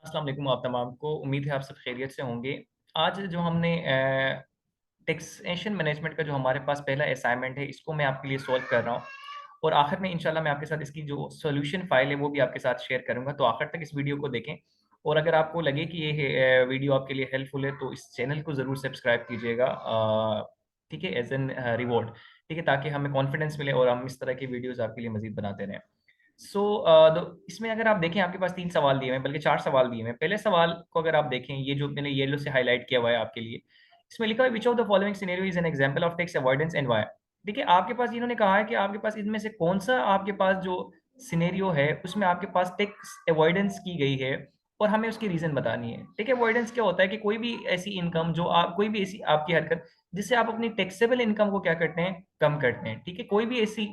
अस्सलाम वालेकुम आप तमाम को। उम्मीद है आप सब खैरियत से होंगे। आज जो हमने टैक्सेशन मैनेजमेंट का जो हमारे पास पहला असाइनमेंट है, इसको मैं आपके लिए सॉल्व कर रहा हूँ और आखिर में इंशाल्लाह मैं आपके साथ इसकी जो सॉल्यूशन फाइल है, वो भी आपके साथ शेयर करूँगा। तो आखिर तक इस वीडियो को देखें और अगर आपको लगे कि वीडियो आपके लिए हेल्पफुल है, तो इस चैनल को ज़रूर सब्सक्राइब कीजिएगा, ठीक है? एज़ एन रिवॉर्ड, ठीक है? ताकि हमें कॉन्फिडेंस मिले और हम इस तरह की वीडियोज़ आपके लिए मज़ीद बनाते रहें। सो इसमें अगर आप देखें, आपके पास 3 सवाल दिए हुए हैं, बल्कि 4 सवाल दिए हुए हैं। पहले सवाल को अगर आप देखें, ये जो मैंने येलो से हाइलाइट किया हुआ है आपके लिए, इसमें लिखा है which of the following scenario is an example of tax avoidance and why? देखिए, आपके पास इन्होंने कहा है कि आपके पास इनमें से कौन-सा आपके पास जो सिनेरियो है, उसमें आपके पास टैक्स अवॉइडेंस की गई है और हमें उसकी रीज़न बतानी है। टैक्स अवॉइडेंस क्या होता है कि कोई भी ऐसी इनकम जो आप कोई भी ऐसी आपकी हरकत जिससे आप अपनी टैक्सेबल इनकम को क्या करते हैं, कम करते हैं, ठीक है? कोई भी ऐसी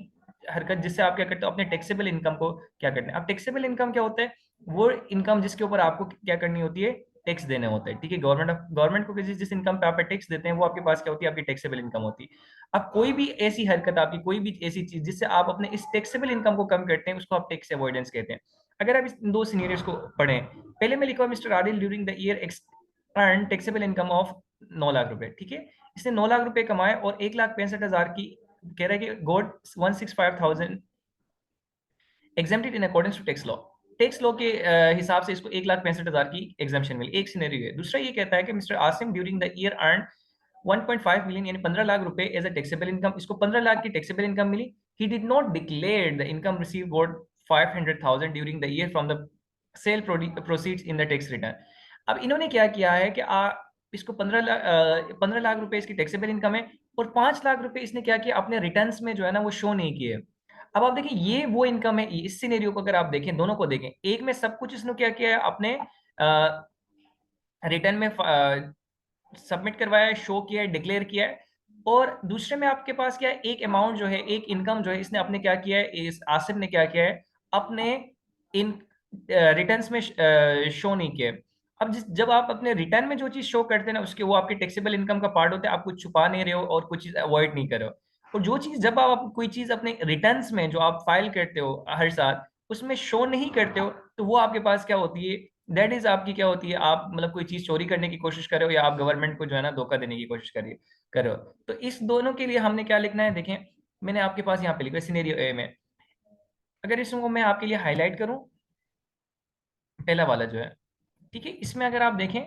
हरकत जिससे आप क्या करते हो, अपने टैक्सेबल इनकम को क्या करते हैं। अब टैक्सेबल इनकम क्या होता है? वो इनकम जिसके ऊपर आपको क्या करनी होती है, टैक्स देने होते हैं, ठीक है? गवर्नमेंट को जिस इनकम पे आप टैक्स देते हैं, वो आपके पास क्या होती है, आपकी टैक्सेबल इनकम होती है। अब कोई भी ऐसी हरकत, आपकी कोई भी ऐसी चीज जिससे आप अपने इस टैक्सेबल इनकम को कम करते हैं, उसको आप टैक्स अवॉइडेंस कहते हैं। अगर आप इस दो सिनेरियोस को पढ़ें, पहले में लिखा हुआ mister Adil during the year earn taxable income of 9 lakh रुपए, ठीक है? इसने 9 लाख रुपए कमाए और 1,65,000 की कह रहा है कि got 165,000 exempted in according to tax law. Tax law के हिसाब से इसको 1,65,000 की एग्जामेशन मिली। एक सिनेरियो है। दूसरा ये कहता है कि mister Asim during the year earn 1.5 million यानी 15 लाख रुपए एज अ टैक्सेबल इनकम। इसको 15 लाख की टैक्सेबल इनकम मिली। He did not declare the income receive got 500,000 during the year from the sale proceeds in the tax return. अब इन्होंने क्या किया है कि इसको 15 लाख रुपए इसकी टैक्सेबल इनकम है और 5 लाख रुपए इसने क्या किया, अपने रिटर्न्स में जो है ना, वो शो नहीं किए। अब आप देखिए, ये वो इनकम है। इस सिनेरियो को अगर आप देखें, दोनों को देखें, एक में सब कुछ इसने क्या किया है, अपने रिटर्न में सबमिट करवाया है, शो किया है, डिक्लेयर किया है। और दूसरे में आपके पास क्या है, एक अमाउंट जो है, एक इनकम जो है, इसने अपने क्या किया है, इस आसिफ ने क्या किया है, अपने इन रिटर्न्स में शो नहीं किया है। अब जब आप अपने रिटर्न में जो चीज शो करते हैं ना, उसके वो आपके टैक्सेबल इनकम का पार्ट होता है। आप कुछ छुपा नहीं रहे हो और कुछ चीज अवॉइड नहीं कर रहे हो। और जो चीज जब आप कोई चीज अपने रिटर्न्स में जो आप फाइल करते हो हर साल, उसमें शो नहीं करते हो, तो वो आपके पास क्या होती है, दैट इज आपकी क्या होती है, आप मतलब कोई चीज चोरी करने की कोशिश कर रहे हो या आप गवर्नमेंट को जो है ना धोखा देने की कोशिश कर रहे हो। तो इस दोनों के लिए हमने क्या लिखना है, देखें, मैंने आपके पास यहाँ पे लिखा है सिनेरियो ए में। अगर इसको मैं आपके लिए हाईलाइट करूं, पहला वाला जो है, ठीक है, इसमें अगर आप देखें,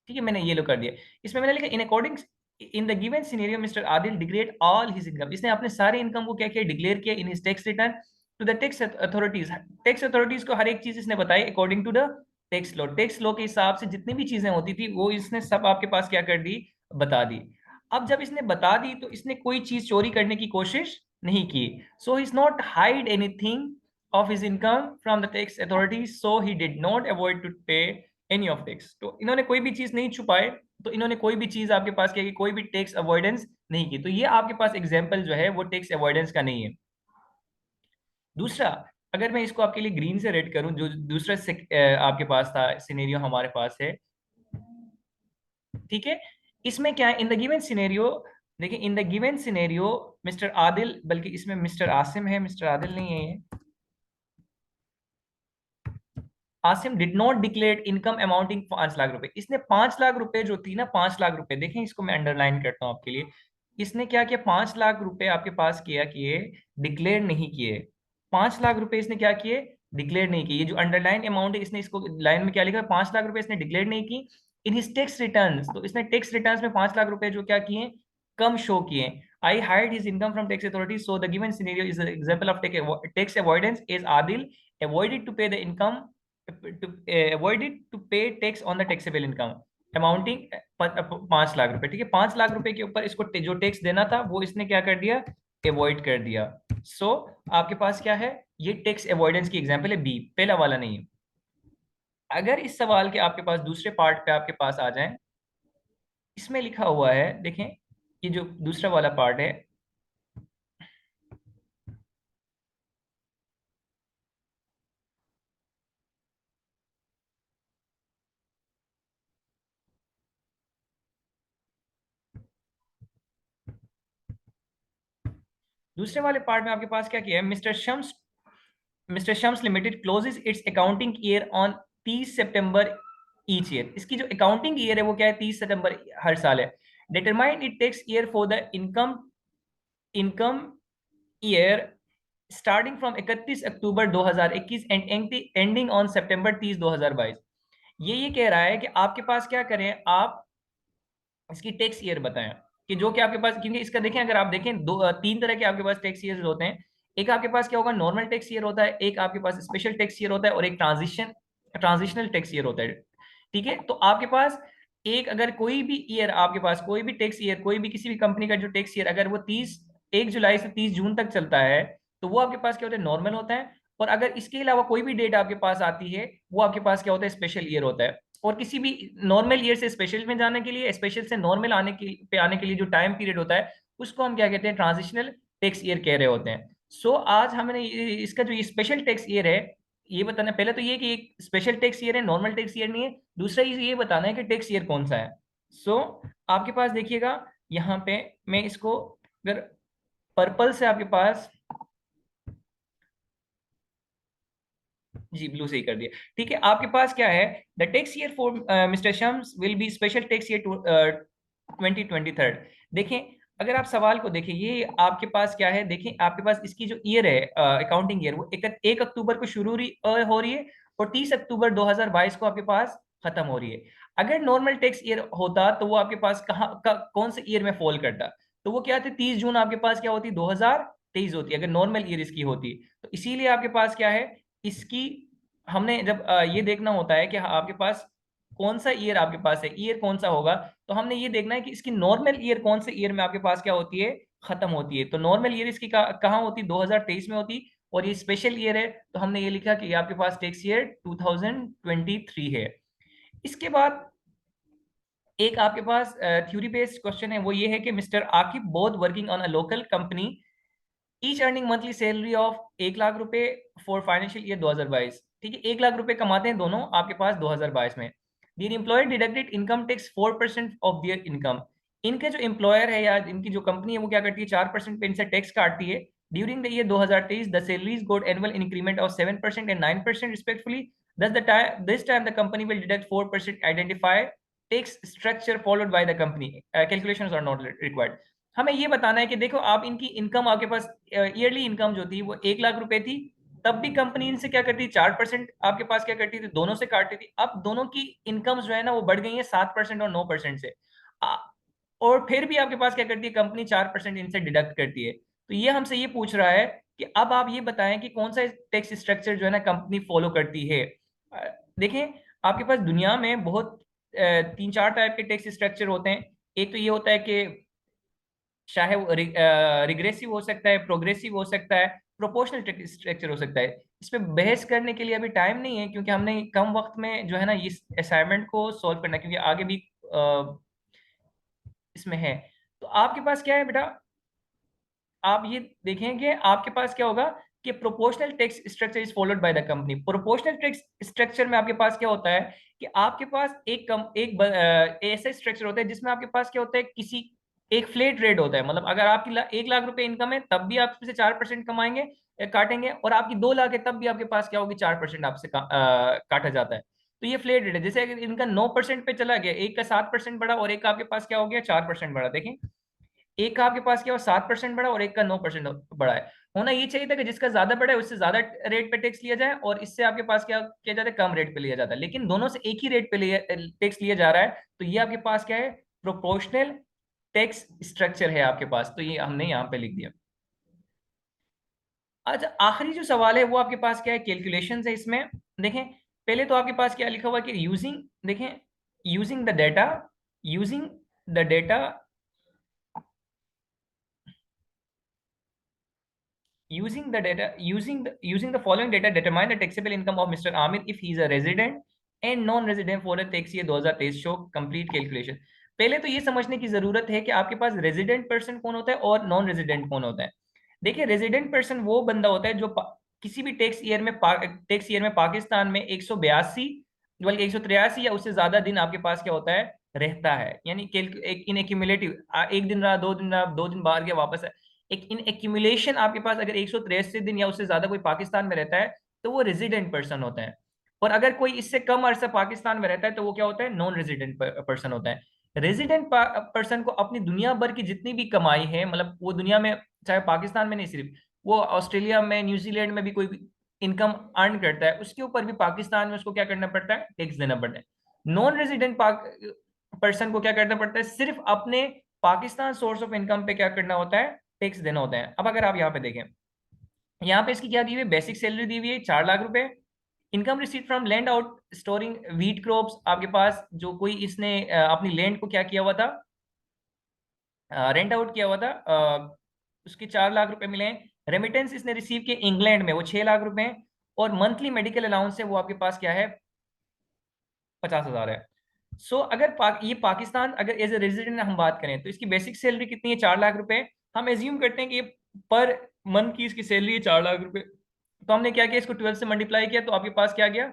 ठीक है, मैंने ये लो कर दिया। इसमें मैंने लिखा in according in the given scenario mister Adil declared all his income. इसने अपने सारे इनकम को क्या किया, डिक्लेयर किया in his tax return to the tax authorities. Tax authorities को हर एक चीज इसने बताई according to the tax law. Tax law के हिसाब से जितनी भी चीजें होती थी, वो इसने सब आपके पास क्या कर दी, बता दी। अब जब इसने बता दी, तो इसने कोई चीज चोरी करने की कोशिश नहीं की। So is not hide anything of his income from the tax authorities, so he did not avoid to pay any of tax। तो इन्होंने कोई भी चीज नहीं छुपाए, तो इन्होंने कोई भी चीज आपके पास क्या की, कोई भी टैक्स अवॉइडेंस नहीं की। तो ये आपके पास एग्जाम्पल जो है, वो टैक्स अवॉइडेंस का नहीं है। दूसरा, अगर मैं इसको आपके लिए ग्रीन से रेड करूं, जो दूसरा आपके पास था सिनेरियो हमारे पास है, ठीक है, इसमें क्या है, इन द गिवन सिनेरियो, देखिए, इन the given scenario mister Adil, बल्कि इसमें मिस्टर आसिम है, मिस्टर आदिल नहीं है ये। Asim did not declare income amounting 5 lakh रुपए। इसने 5 लाख रुपए जो थी ना, 5 लाख रुपए, देखें, इसको मैं अंडरलाइन करता हूं आपके लिए। इसने क्या किया, 5 लाख रुपए आपके पास किया किए, डिक्लेयर नहीं किए। 5 लाख रुपए इसने क्या किए, डिक्लेयर नहीं किए। ये जो अंडरलाइन अमाउंट है, इसने इसको लाइन में क्या लिखा, 5 लाख रुपए इसने डिक्लेयर नहीं की इन हिज टैक्स रिटर्न्स। तो इसने टैक्स रिटर्न्स में 5 लाख रुपए जो क्या किए, कम शो किए। I hide his income from tax authorities, so the given scenario is example of tax avoidance as Adil avoided to pay the income to avoided to pay tax on the taxable income amounting 5 lakh रुपए, ठीक है। 5 लाख रुपए के ऊपर इसको जो tax देना था, वो इसने क्या कर दिया, अवॉइड कर दिया। सो आपके पास क्या है, ये टैक्स अवॉइडेंस की एग्जांपल है, बी, पहला वाला नहीं है। अगर इस सवाल के आपके पास दूसरे पार्ट पे आपके पास आ जाए, इसमें लिखा हुआ है, देखें, ये जो दूसरा वाला पार्ट है, दूसरे वाले पार्ट में आपके पास क्या किया है, mister Shams limited closes its accounting year on 30 September each year. इसकी जो अकाउंटिंग ईयर है वो क्या है, 30 सितंबर हर साल है। Determine it tax year for the income year starting from 31 October 2021 and ending on September 30 2022। ये कह रहा है कि आपके पास क्या करें, आप इसकी टैक्स ईयर बताएं कि जो कि आपके पास, क्योंकि इसका देखें, अगर आप देखें तीन तरह के आपके पास टैक्स ईयर होते हैं। एक आपके पास क्या होगा, नॉर्मल टैक्स ईयर होता है, एक आपके पास स्पेशल टैक्स ईयर होता है, और एक ट्रांजिशनल टैक्स ईयर होता है। ठीक है, तो आपके पास एक, अगर कोई भी ईयर आपके पास, कोई भी टैक्स ईयर, कोई भी किसी भी कंपनी का जो टैक्स ईयर, अगर वो 1 जुलाई से 30 जून तक चलता है, तो वो आपके पास क्या होता है, नॉर्मल होता है। और अगर इसके अलावा कोई भी डेट आपके पास आती है, वो आपके पास क्या होता है, स्पेशल ईयर होता है। और किसी भी नॉर्मल ईयर से स्पेशल में जाने के लिए, स्पेशल से नॉर्मल आने के लिए जो टाइम पीरियड होता है, उसको हम क्या कहते हैं, ट्रांजिशनल टैक्स ईयर कह रहे होते हैं। सो आज हमने इसका जो ये स्पेशल टैक्स ईयर है, ये बताना पहले तो ये कि एक स्पेशल टैक्स ईयर है, नॉर्मल टैक्स ईयर नहीं है। दूसरा ये बताना है कि टैक्स ईयर कौन सा है। सो आपके पास देखिएगा, यहाँ पे मैं इसको अगर पर्पल से आपके पास, जी ब्लू से ही कर दिया। ठीक है, आपके पास क्या है, the tax year for mister Shams will be special tax year 2023। देखें, अगर आप सवाल को देखें, ये आपके पास क्या है, देखें आपके पास इसकी जो ईयर है, अकाउंटिंग ईयर, वो 1 अक्टूबर को शुरू हो रही है, और 30 अक्टूबर 2022 को आपके पास खत्म हो रही है। अगर नॉर्मल टैक्स ईयर होता तो वो आपके पास कौन से ईयर में फॉल करता, तो वो क्या थे, 30 जून आपके पास क्या होती, 2023 होती, अगर नॉर्मल ईयर इसकी होती। तो इसीलिए आपके पास क्या है, इसकी हमने जब ये देखना होता है कि आपके पास कौन सा ईयर आपके पास है, ईयर कौन सा होगा, तो हमने ये देखना है कि इसकी नॉर्मल ईयर कौन से ईयर में आपके पास क्या होती है, खत्म होती है। तो नॉर्मल ईयर इसकी कहाँ होती, 2023 में होती। और ये स्पेशल ईयर है, तो हमने ये लिखा कि ये आपके पास टैक्स ईयर 2023 है। इसके बाद एक आपके पास थ्योरी बेस्ड क्वेश्चन है, वो ये है कि mister Aqib both working on a local company each earning monthly salary of 1 lakh रुपए फॉर फाइनेंशियल ईयर 2022। ठीक है, 1 लाख रुपए कमाते हैं दोनों आपके पास 2022 में। Their employer deducted income tax 4% of their income. इनके जो एम्प्लॉयर है या इनकी जो कंपनी है, वो क्या करती है, 4% पे इनसे टैक्स काटती है। During the year 2023 the salaries got annual increment of 7% and 9% respectfully. Thus, this time the company will deduct 4% identify tax structure followed by the company. Calculations are not required. हमें ये बताना है कि देखो, आप इनकी इनकम आपके पास ईयरली इनकम जो थी वो 1 लाख रुपए थी, तब भी कंपनी इनसे क्या करती थी, 4% आपके पास क्या करती थी, दोनों से काटती थी। अब दोनों की इनकम जो है ना, वो बढ़ गई है 7% और 9% से। आ, और फिर भी आपके पास क्या करती है कंपनी, 4% इनसे डिडक्ट करती है। तो ये हमसे ये पूछ रहा है कि अब आप ये बताएं कि कौन सा टैक्स स्ट्रक्चर जो है ना कंपनी फॉलो करती है। अ, देखें, आपके पास दुनिया में बहुत 3-4 टाइप के टैक्स स्ट्रक्चर होते हैं। एक तो ये होता है कि चाहे वो रिग्रेसिव हो सकता है, प्रोग्रेसिव हो सकता है, प्रोपोर्शनल स्ट्रक्चर हो सकता है। इस पे बहस करने के लिए अभी टाइम नहीं है, क्योंकि हमने कम वक्त में जो है ना इस असाइनमेंट को सॉल्व करना है, क्योंकि आगे भी इसमें है। तो आपके पास क्या है बेटा, आप ये देखेंगे आपके पास क्या होगा कि proportional tax structure is followed by the company. Proportional tax structure में आपके पास क्या होता है कि आपके पास ऐसा स्ट्रक्चर होता है जिसमें आपके पास क्या होता है, किसी एक फ्लैट रेट होता है। मतलब अगर आपकी 1 लाख रुपए इनकम है, तब भी आप इसमें से 4% कमाएंगे, काटेंगे, और आपकी 2 लाख है तब भी आपके पास क्या होगी, 4% आपसे काटा जाता है। तो ये फ्लैट रेट है। जैसे अगर इनका 9% पे चला गया, एक का 7% बढ़ा और एक का आपके पास क्या हो गया, 4% बढ़ा। देखें, एक का आपके पास क्या हो, 7% बढ़ा और एक का 9% बढ़ा है। होना ये चाहिए था कि जिसका ज्यादा बढ़ा है उससे ज्यादा रेट पे टैक्स लिया जाए, और इससे आपके पास क्या किया जाता है, कम रेट पे लिया जाता है। लेकिन दोनों से एक ही रेट पे टैक्स लिया जा रहा है। तो ये आपके पास क्या है, प्रोपोर्शनल टैक्स स्ट्रक्चर है आपके पास। तो ये हमने यहाँ पे लिख दिया। अच्छा, आखिरी जो सवाल है वो आपके पास क्या है, कैलकुलेशन है इसमें। देखें, पहले तो आपके पास क्या लिखा हुआ है कि यूजिंग, देखें, using the data, using the data using the following data, determine the taxable income of Mr. Amir if he is a resident and non-resident for the tax year 2023। show complete calculation। पहले तो ये समझने की जरूरत है कि आपके पास resident person कौन होता है और नॉन रेजिडेंट कौन होता है। देखिए, रेजिडेंट पर्सन वो बंदा होता है जो किसी भी टैक्स ईयर में पाकिस्तान में 182, बल्कि 183 या उससे ज्यादा दिन आपके पास क्या होता है, रहता है। यानी इन एक्यूमुलेटिव, एक दिन रहा, 2 दिन रहा, 2 दिन बाहर गया, वापस है। एक इन एक्यूमुलेशन आपके पास अगर 183 दिन या उससे ज्यादा कोई पाकिस्तान में रहता है तो वो रेजिडेंट पर्सन होता है। और अगर कोई इससे कम अरसा पाकिस्तान में रहता है तो वो क्या होता है, नॉन रेजिडेंट पर्सन होता है। रेजिडेंट पर्सन को अपनी दुनिया भर की जितनी भी कमाई है, मतलब वो दुनिया में, चाहे पाकिस्तान में नहीं सिर्फ, वो ऑस्ट्रेलिया में, न्यूजीलैंड में भी कोई इनकम अर्न करता है, उसके ऊपर भी पाकिस्तान में उसको क्या करना पड़ता है, टैक्स देना पड़ता है। नॉन रेजिडेंट पर्सन को क्या करना पड़ता है, सिर्फ अपने पाकिस्तान सोर्स ऑफ इनकम पे क्या करना होता है, टैक्स देना होता है। अब अगर आप यहाँ पे देखें, यहाँ पे इसकी क्या दी हुई है, बेसिक सैलरी दी हुई है 4 लाख रुपए। Income receive from land out storing wheat crops, आपके पास जो कोई इसने अपनी लैंड को क्या किया हुआ था, रेंट आउट किया हुआ था, उसके 4 लाख रुपए मिले हैं। रेमिटेंस इसने रिसीव किए इंग्लैंड में, वो 6 लाख रुपए हैं। और मंथली मेडिकल अलाउंस है वो आपके पास क्या है, 50,000 है। सो अगर ये पाकिस्तान अगर एज ए रेजिडेंट हम बात करें तो इसकी बेसिक सैलरी कितनी है, 4 लाख रुपए। हम एज्यूम करते हैं कि पर मंथ की इसकी सैलरी है 4 लाख रुपए। तो हमने क्या किया, इसको 12 से मल्टीप्लाई किया तो आपके पास क्या गया,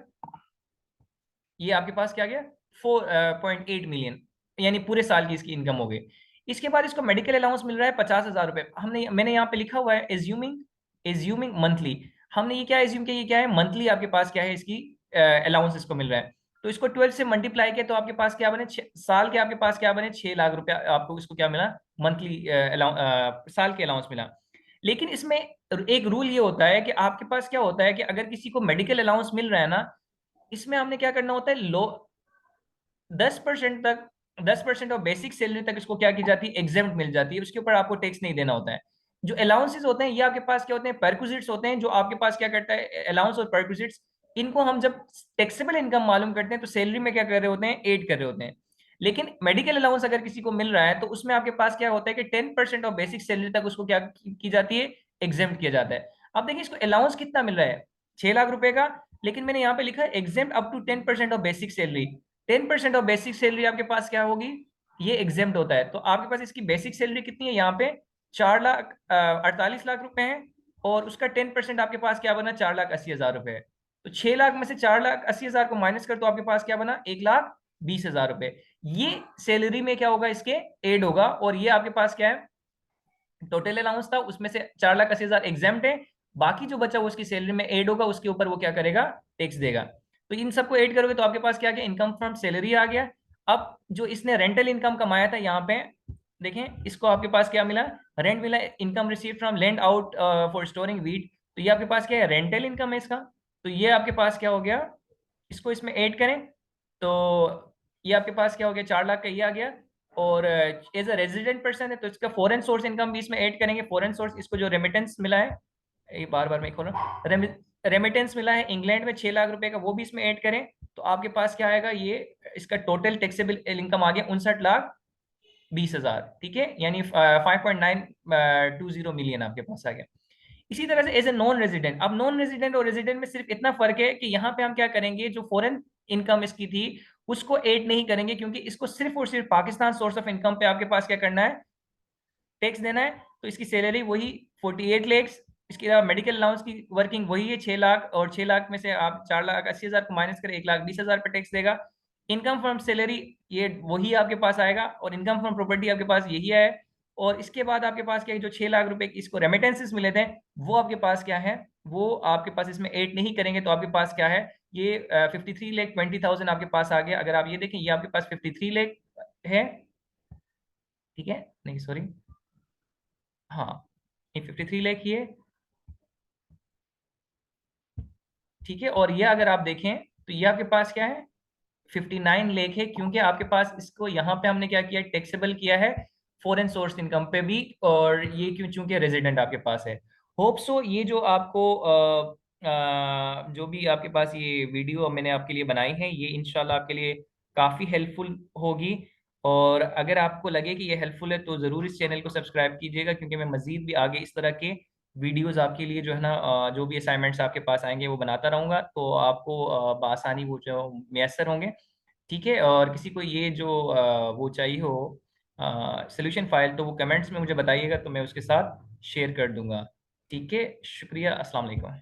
ये आपके पास क्या गया, 4.8 मिलियन, यानी पूरे साल की इसकी इनकम हो गई। इसके बाद इसको मेडिकल अलाउंस मिल रहा है 50,000 रुपए। मैंने यहाँ पे लिखा हुआ है एज्यूमिंग, एज्यूमिंग मंथली। हमने ये क्या एज्यूम किया, ये क्या है, मंथली आपके पास क्या है, इसकी अलाउंस इसको मिल रहा है। तो इसको 12 से मल्टीप्लाई किया तो आपके पास क्या बने, साल के आपके पास क्या बने, 6 लाख रुपया आपको इसको क्या मिला, मंथली साल के अलाउंस मिला। लेकिन इसमें एक रूल ये होता है कि आपके पास क्या होता है कि अगर किसी को मेडिकल अलाउंस मिल रहा है ना, इसमें हमने क्या करना होता है, लो 10% तक, 10% ऑफ बेसिक सैलरी तक इसको क्या की जाती है, एग्जेम्प्ट मिल जाती है, उसके ऊपर आपको टैक्स नहीं देना होता है। जो अलाउंसेस होते हैं ये आपके पास क्या होते हैं, परक्विजिट्स होते हैं, जो आपके पास क्या करता है, अलाउंस और परक्विजिट्स, इनको हम जब टैक्सेबल इनकम मालूम करते हैं तो सैलरी में क्या कर रहे होते हैं, ऐड कर रहे होते हैं। लेकिन मेडिकल अलाउंस अगर किसी को मिल रहा है तो उसमें आपके पास क्या होता है कि 10% ऑफ बेसिक सैलरी तक उसको क्या की जाती है, एग्जेम्प्ट किया जाता है। अब देखिए इसको अलाउंस कितना मिल रहा है, 6 लाख रुपए का। लेकिन मैंने यहाँ पे लिखा है exempt up to 10% of basic salary. 10% of basic salary आपके पास क्या होगी, ये एग्जेम्प्ट होता है। तो आपके पास इसकी बेसिक सैलरी कितनी है, यहाँ पे 4,48 लाख रुपए है। और उसका 10% आपके पास क्या बना, 4,80,000 रुपए है। तो 6 लाख में से 4,80,000 को माइनस कर तो आपके पास क्या बना, 1,20,000 रुपए। ये सैलरी में क्या होगा, इसके एड होगा। और ये आपके पास क्या है, टोटल अलाउंस था, उसमें से 4,80,000 एग्जाम्प्ट है। बाकी जो बचा वो उसकी सैलरी में ऐड होगा, उसके ऊपर वो क्या करेगा, टैक्स देगा। तो इन सबको ऐड करोगे तो आपके पास क्या गया, इनकम फ्रॉम सैलरी आ गया। अब जो इसने रेंटल इनकम कमाया था, यहाँ पे देखें इसको आपके पास क्या मिला, रेंट मिला, income receive from land out for storing wheat. तो ये आपके पास क्या है, रेंटल इनकम है इसका। तो ये आपके पास क्या हो गया, इसको इसमें ऐड करें तो ये आपके पास क्या हो गया, 4 लाख का ये आ गया। और एज अ रेजिडेंट पर्सन है तो इसका फॉरेन सोर्स इनकम भी इसमें ऐड करेंगे। फॉरेन सोर्स, इसको जो रेमिटेंस मिला है, ये बार बार मैं खोल रहा हूँ, रेमिटेंस मिला है इंग्लैंड में 6 लाख रुपए का, वो भी इसमें ऐड करें तो आपके पास क्या आएगा, ये इसका टोटल टैक्सेबल इनकम आ गया 59,20,000। ठीक है, यानी 5.920 मिलियन आपके पास आ गया। इसी तरह से एज ए नॉन रेजिडेंट, अब नॉन रेजिडेंट और रेजिडेंट में सिर्फ इतना फर्क है कि यहाँ पे हम क्या करेंगे, जो फॉरेन इनकम इसकी थी उसको ऐड नहीं करेंगे, क्योंकि इसको सिर्फ और सिर्फ पाकिस्तान सोर्स ऑफ इनकम पे आपके पास क्या करना है, टैक्स देना है। तो इसकी सैलरी वही 48 लाख, इसके अलावा मेडिकल अलाउंस की वर्किंग वही है 6 लाख, और 6 लाख में से आप 4,80,000 को माइनस करें, 1,20,000 पे टैक्स देगा। इनकम फ्रॉम सैलरी ये वही आपके पास आएगा, और इनकम फ्रॉम प्रॉपर्टी आपके पास यही है। और इसके बाद आपके पास क्या है, जो 6 लाख रुपए इसको रेमिटेंसेस मिले थे वो आपके पास क्या है, वो आपके पास इसमें ऐड नहीं करेंगे। तो आपके पास क्या है, ये 53,20,000 आपके पास आ गया। अगर आप ये देखें, ये आपके पास 53 लाख है, ठीक है, नहीं सॉरी, हाँ, ये 53 लाख ही है, ठीक है। और ये अगर आप देखें तो ये आपके पास क्या है, 59 लाख है, क्योंकि आपके पास इसको यहाँ पे हमने क्या किया, टैक्सेबल किया है फॉरेन सोर्स इनकम पे भी। और ये क्यों, चूंकि रेजिडेंट आपके पास है। होप सो ये जो आपको जो भी आपके पास ये वीडियो मैंने आपके लिए बनाई है, ये इंशाल्लाह आपके लिए काफ़ी हेल्पफुल होगी। और अगर आपको लगे कि ये हेल्पफुल है तो ज़रूर इस चैनल को सब्सक्राइब कीजिएगा, क्योंकि मैं मज़ीद भी आगे इस तरह के वीडियोस आपके लिए जो है ना, जो भी असाइनमेंट्स आपके पास आएंगे वो बनाता रहूँगा, तो आपको बआसानी वो जो मैसर होंगे। ठीक है, और किसी को ये जो वो चाहिए हो सोल्यूशन फाइल, तो वो कमेंट्स में मुझे बताइएगा, तो मैं उसके साथ शेयर कर दूंगा। ठीक है, शुक्रिया, अस्सलाम वालेकुम।